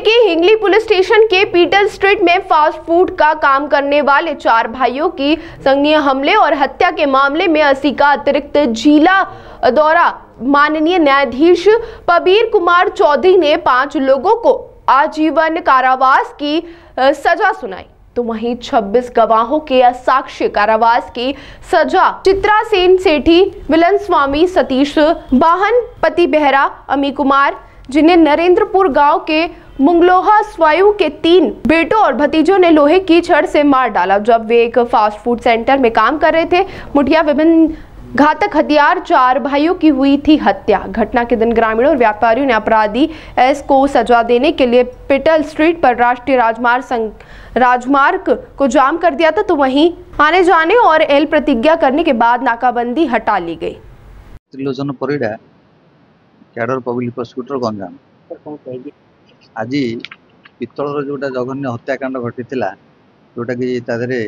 के हिंगली police station के Peter street में फास्ट फूड का काम करने वाले 4 भाइयों की संघीय हमले और हत्या के मामले में 80 का अतिरिक्त जिला दौरा माननीय न्यायाधीश पबीर कुमार चौधरी ने 5 लोगों को आजीवन कारावास की सजा सुनाई, तो वहीं 26 गवाहों के असाक्ष्य कारावास की सजा चित्रा सेन सेठी, मिलन स्वामी, सतीश बाहन, पति बेहरा, अमी कुमार, जिन्हें नरेंद्रपुर गांव के मुंगलोहा स्वायु के 3 बेटों और भतीजों ने लोहे की छड़ से मार डाला जब वे एक फास्ट फूड सेंटर में काम कर रहे थे। मुठिया विभिन्न घातक हथियार 4 भाइयों की हुई थी हत्या। घटना के दिन ग्रामीणों और व्यापारियों ने अपराधी एस को सजा देने के लिए पिटल स्ट्रीट पर राष्ट्रीय राजमार्ग को जाम कर दिया था, तो वहीं आने जाने और एल प्रतिज्ञा करने के बाद नाकाबंदी हटा ली गई। Trilochan Parida cadre public prosecutor Ganjam आज पितलर जोटा जघन्य हत्याकांड घटी जोटा कि तादे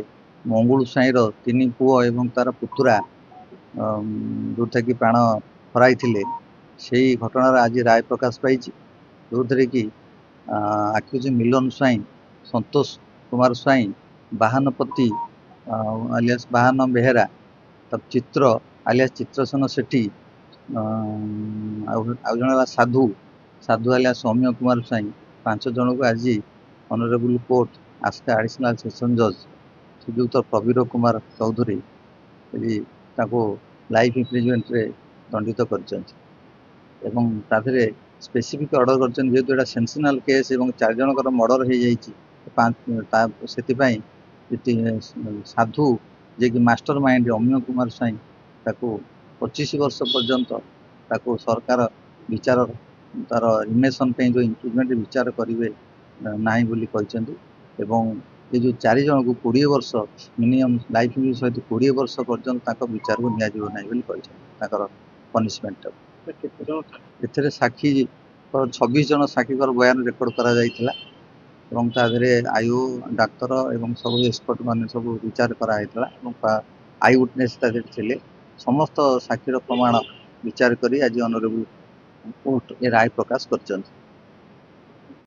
मंगुल साईर 3 पुओ एवं तार पुतुरा जोटा कि प्राण हराई से घटनार आज राय प्रकाश पाई जो थे कि आक्यूज मिलन स्वाई, संतोष कुमार स्वाई, बाहनपति आलियास बाहन बेहरा, तब चित्र आलियास चित्रसेन सेठी, जन साधु साधु आलिया सौम्य कुमार स्वाई, 5 जन को आज honourable court Aska additional session जज श्रीजुक्त प्रवीर कुमार चौधरी लाइफ इम्प्रिजमेंट रे दंडित कर स्पेसिफिक ऑर्डर कर जेहेतु यहाँ सेंसेशनल केस एवं 4 जनकर मर्डर हो जाए साधु जे कि मास्टर माइंड अमीय कुमार स्वाई 25 वर्ष पर्यंत सरकार विचार तार इमेसन जो इम्प्रुवमेंट विचार करेंगे ना बोली ये जो 4 जन को 20 वर्ष मिनिमम लाइफ सहित 20 वर्ष पर्यंत विचार को निया पनिशमेंट ए साक्षी 26 जन साक्षी बयान रेकर्ड कर आयु डाक्तर एवं सब एक्सपर्ट मान सब विचार कराई आई विटनेस थे समस्त साक्षीर प्रमाण विचार करी आज ऑनरेबल कोर्ट ए राय प्रकाश कर।